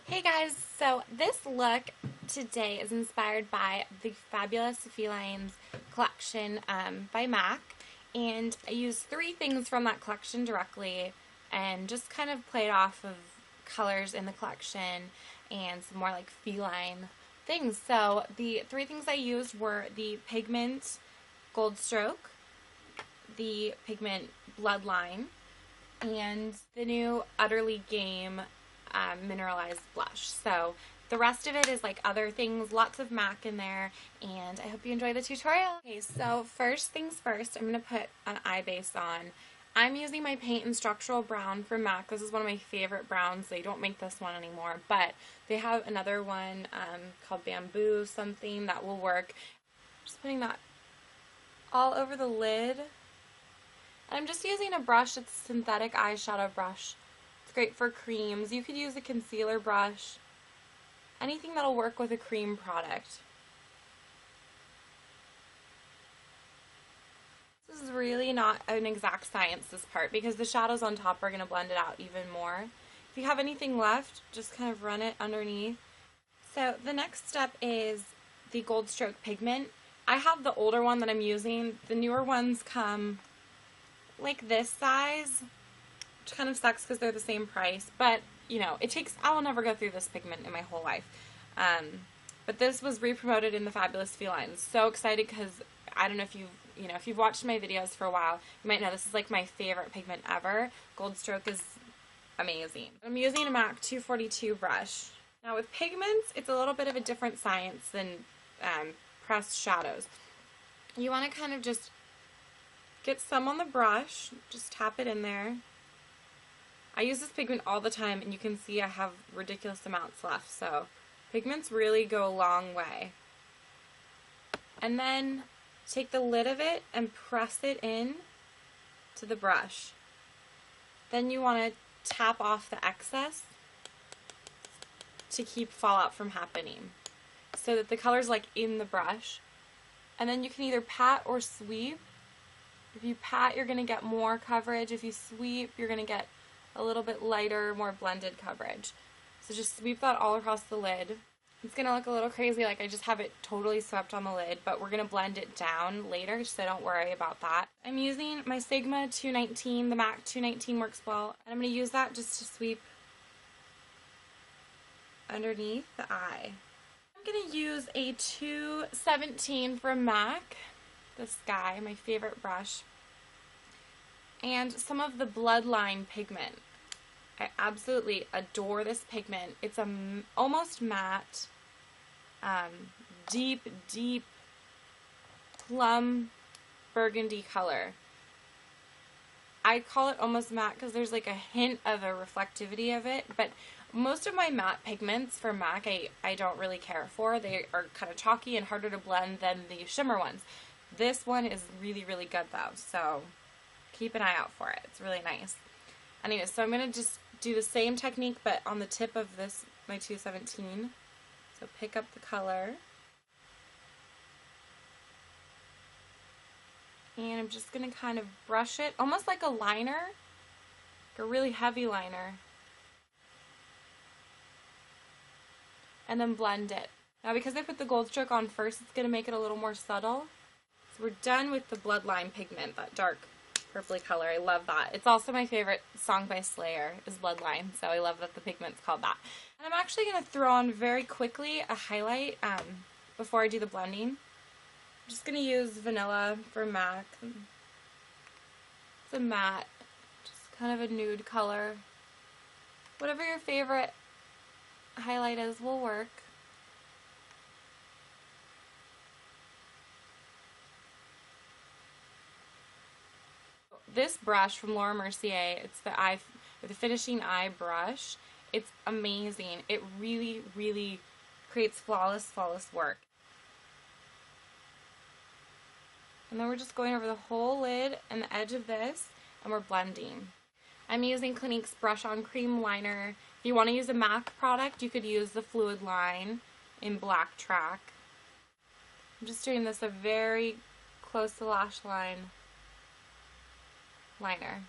Hey guys, so this look today is inspired by the fabulous Felines collection by MAC, and I used three things from that collection directly and just kind of played off of colors in the collection and some more like feline things. So the three things I used were the pigment Gold Stroke, the pigment Bloodline, and the new Utterly Game mineralized blush. So the rest of it is like other things, lots of MAC in there, and I hope you enjoy the tutorial. Okay, so first things first, I'm going to put an eye base on. I'm using my Paint and Structural Brown from MAC. This is one of my favorite browns. They don't make this one anymore, but they have another one called Bamboo something that will work. Just putting that all over the lid. I'm just using a brush. It's a synthetic eyeshadow brush. It's great for creams. You could use a concealer brush. Anything that'll work with a cream product. This is really not an exact science, this part, because the shadows on top are going to blend it out even more. If you have anything left, just kind of run it underneath. So the next step is the Gold Stroke pigment. I have the older one that I'm using. The newer ones come like this size, which kind of sucks because they're the same price, but you know, I will never go through this pigment in my whole life. But this was re-promoted in the Fabulous Felines. So excited because I don't know if you've watched my videos for a while, you might know this is like my favorite pigment ever. Gold Stroke is amazing. I'm using a MAC 242 brush. Now with pigments, it's a little bit of a different science than pressed shadows. You want to kind of just get some on the brush, just tap it in there. I use this pigment all the time, and you can see I have ridiculous amounts left, so pigments really go a long way. And then take the lid of it and press it in to the brush. Then you want to tap off the excess to keep fallout from happening, so that the color's like in the brush. And then you can either pat or sweep. If you pat, you're going to get more coverage. If you sweep, you're going to get a little bit lighter, more blended coverage. So just sweep that all across the lid. It's going to look a little crazy, like I just have it totally swept on the lid, but we're going to blend it down later, so don't worry about that. I'm using my Sigma 219, the MAC 219 works well, and I'm going to use that just to sweep underneath the eye. I'm going to use a 217 from MAC, this guy, my favorite brush, and some of the Bloodline pigment. I absolutely adore this pigment. It's a almost matte, deep plum burgundy color. I call it almost matte because there's like a hint of a reflectivity of it, but most of my matte pigments for MAC I don't really care for. They are kind of chalky and harder to blend than the shimmer ones. This one is really good though, so keep an eye out for it. It's really nice. Anyway, so I'm going to just do the same technique but on the tip of this, my 217. So pick up the color. And I'm just going to kind of brush it, almost like a liner, like a really heavy liner. And then blend it. Now because I put the Gold Stroke on first, it's going to make it a little more subtle. So we're done with the Bloodline pigment, that dark purpley color. I love that. It's also my favorite song by Slayer is Bloodline, so I love that the pigment's called that. And I'm actually going to throw on very quickly a highlight before I do the blending. I'm just going to use Vanilla for MAC. It's a matte, just kind of a nude color. Whatever your favorite highlight is will work. This brush from Laura Mercier, it's the finishing eye brush. It's amazing. It really creates flawless work. And then we're just going over the whole lid and the edge of this, and we're blending. I'm using Clinique's Brush On Cream Liner. If you want to use a MAC product, you could use the Fluid Line in Black Track. I'm just doing this a very close to lash line liner.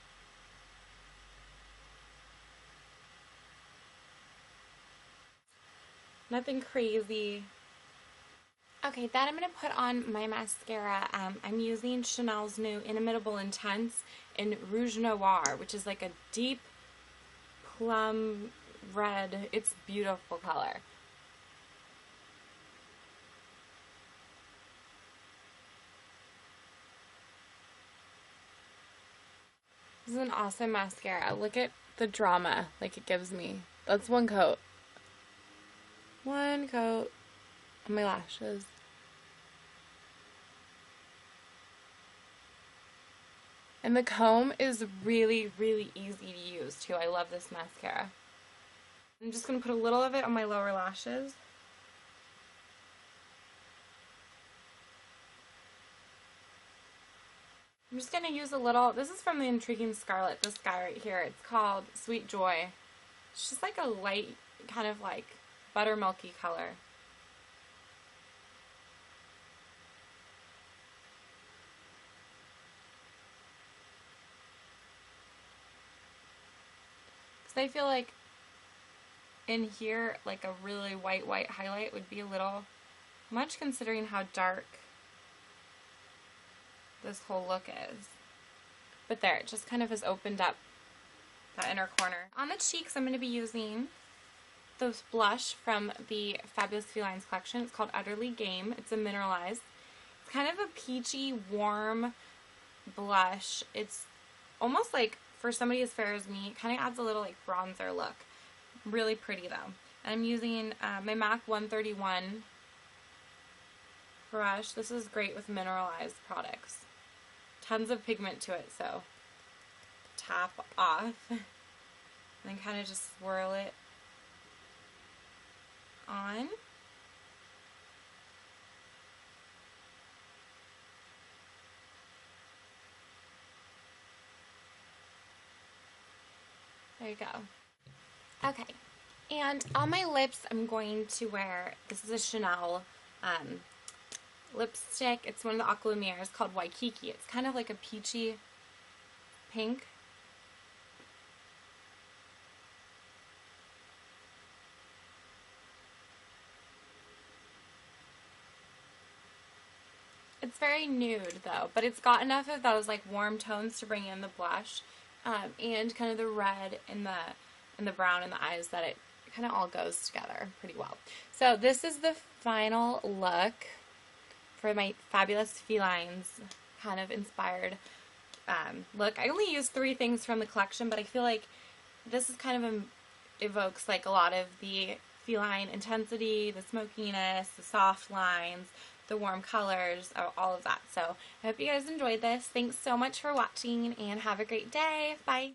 Nothing crazy. Okay, then I'm going to put on my mascara. I'm using Chanel's new Inimitable Intense in Rouge Noir, which is like a deep plum red. It's a beautiful color. This is an awesome mascara. Look at the drama like it gives me. That's one coat. One coat on my lashes. And the comb is really, really easy to use too. I love this mascara. I'm just going to put a little of it on my lower lashes. I'm just going to use a little, this is from the Intriguing Scarlet, this guy right here. It's called Sweet Joy. It's just like a light, kind of like buttermilky color. Because I feel like in here, like a really white highlight would be a little much considering how dark this whole look is. But there, it just kind of has opened up that inner corner. On the cheeks, I'm going to be using this blush from the Fabulous Felines collection. It's called Utterly Game. It's a mineralized. It's kind of a peachy, warm blush. It's almost like, for somebody as fair as me, it kind of adds a little like bronzer look. Really pretty though. And I'm using my MAC 131 brush. This is great with mineralized products. Tons of pigment to it, so tap off and then kind of just swirl it on. There you go. Okay, and on my lips I'm going to wear, this is a Chanel lipstick. It's one of the Aqua Lumières called Waikiki. It's kind of like a peachy pink. It's very nude though, but it's got enough of those like warm tones to bring in the blush and kind of the red and the brown in the eyes, that it kind of all goes together pretty well. So this is the final look for my Fabulous Felines kind of inspired look. I only used 3 things from the collection, but I feel like this is kind of evokes like a lot of the feline intensity, the smokiness, the soft lines, the warm colors, all of that. So I hope you guys enjoyed this. Thanks so much for watching and have a great day. Bye.